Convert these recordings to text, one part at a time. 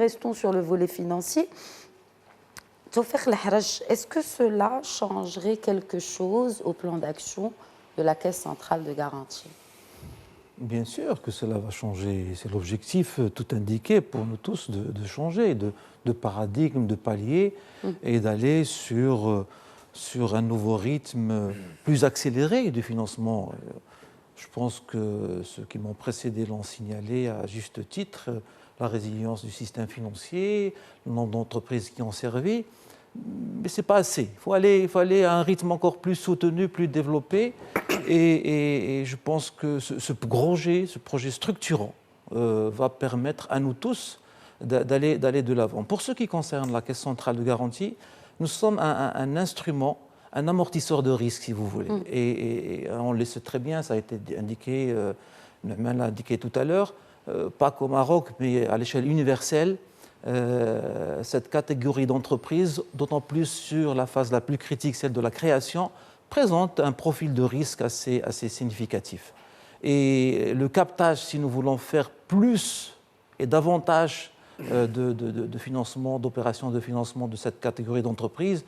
restons sur le volet financier. Tawfik El-Harraj, est-ce que cela changerait quelque chose au plan d'action de la Caisse centrale de garantie? Bien sûr que cela va changer. C'est l'objectif tout indiqué pour nous tous de changer, de paradigme, de palier et d'aller sur un nouveau rythme plus accéléré du financement. Je pense que ceux qui m'ont précédé l'ont signalé à juste titre, la résilience du système financier, le nombre d'entreprises qui ont servi. Mais ce n'est pas assez. Il faut aller à un rythme encore plus soutenu, plus développé. Et je pense que ce projet structurant va permettre à nous tous d'aller de l'avant. Pour ce qui concerne la Caisse centrale de garantie, nous sommes un instrument, un amortisseur de risque, si vous voulez. Et on le sait très bien, ça a été indiqué, Nouman l'a indiqué tout à l'heure, pas qu'au Maroc, mais à l'échelle universelle. Cette catégorie d'entreprises, d'autant plus sur la phase la plus critique, celle de la création, présente un profil de risque assez significatif. Et le captage, si nous voulons faire plus et davantage de financement, d'opérations de financement de cette catégorie d'entreprises,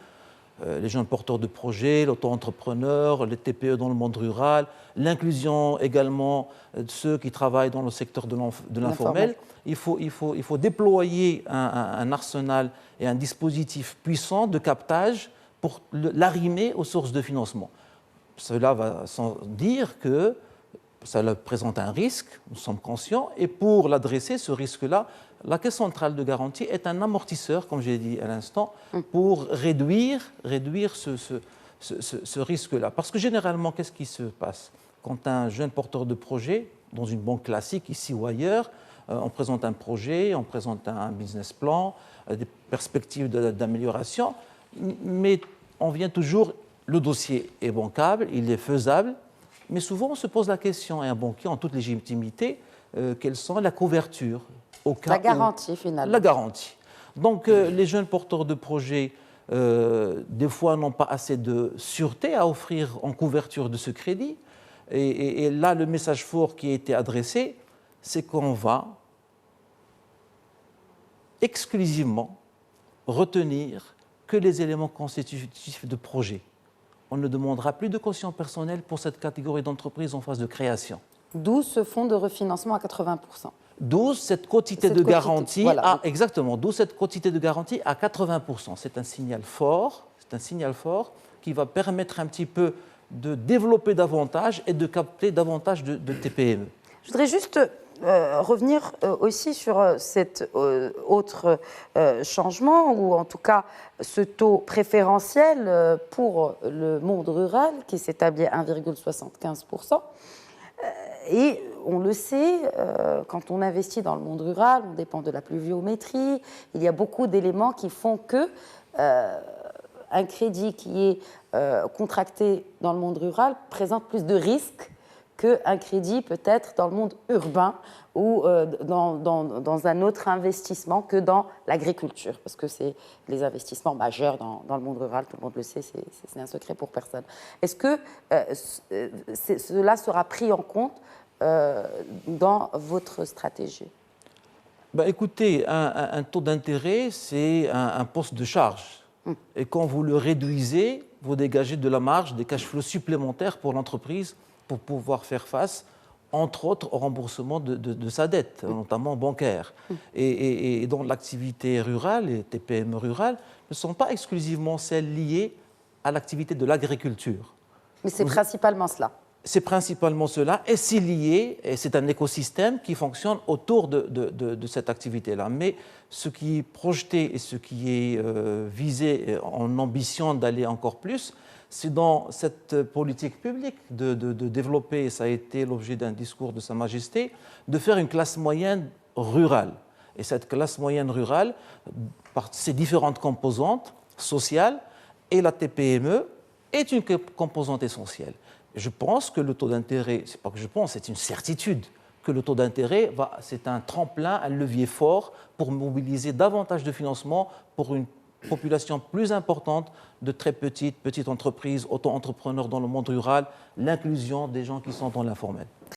les jeunes porteurs de projets, l'auto-entrepreneur, les TPE dans le monde rural, l'inclusion également de ceux qui travaillent dans le secteur de l'informel. Il faut déployer un arsenal et un dispositif puissant de captage pour l'arrimer aux sources de financement. Cela va sans dire que ça présente un risque, nous sommes conscients, et pour l'adresser, ce risque-là, la Caisse centrale de garantie est un amortisseur, comme j'ai dit à l'instant, pour réduire ce risque-là. Parce que généralement, qu'est-ce qui se passe? Quand un jeune porteur de projet, dans une banque classique, ici ou ailleurs, on présente un projet, on présente un business plan, des perspectives d'amélioration, mais on vient toujours, le dossier est bancable, il est faisable, mais souvent on se pose la question, et un banquier en toute légitimité, quelles sont la couverture au cas la garantie finalement. La garantie. Donc les jeunes porteurs de projets, des fois, n'ont pas assez de sûreté à offrir en couverture de ce crédit. Et là, le message fort qui a été adressé, c'est qu'on va exclusivement retenir que les éléments constitutifs de projet. On ne demandera plus de caution personnelle pour cette catégorie d'entreprises en phase de création. D'où ce fonds de refinancement à 80%. D'où cette quotité de garantie, voilà. Exactement, d'où cette quotité de garantie à 80%. C'est un signal fort qui va permettre un petit peu de développer davantage et de capter davantage de TPME. Je voudrais juste revenir aussi sur cet autre changement, ou en tout cas ce taux préférentiel pour le monde rural qui s'établit à 1,75%. Et on le sait, quand on investit dans le monde rural, on dépend de la pluviométrie. Il y a beaucoup d'éléments qui font que un crédit qui est contracté dans le monde rural présente plus de risques qu'un crédit peut-être dans le monde urbain ou dans un autre investissement que dans l'agriculture, parce que c'est les investissements majeurs dans le monde rural, tout le monde le sait, c'est un secret pour personne. Est-ce que cela sera pris en compte dans votre stratégie? Écoutez, un taux d'intérêt, c'est un poste de charge. Et quand vous le réduisez, vous dégagez de la marge, des cash flows supplémentaires pour l'entreprise pour pouvoir faire face, entre autres, au remboursement de sa dette, notamment bancaire. Et dans l'activité rurale, les TPME rurales ne sont pas exclusivement celles liées à l'activité de l'agriculture. Mais c'est principalement cela. C'est principalement cela, et c'est lié, et c'est un écosystème qui fonctionne autour de cette activité-là. Mais ce qui est projeté et ce qui est visé en ambition d'aller encore plus, c'est dans cette politique publique de développer, et ça a été l'objet d'un discours de Sa Majesté, de faire une classe moyenne rurale. Et cette classe moyenne rurale, par ses différentes composantes sociales, et la TPME est une composante essentielle. Je pense que le taux d'intérêt, c'est pas que je pense, c'est une certitude que le taux d'intérêt, c'est un tremplin, un levier fort pour mobiliser davantage de financement pour une population plus importante de très petites entreprises, auto-entrepreneurs dans le monde rural, l'inclusion des gens qui sont dans l'informel.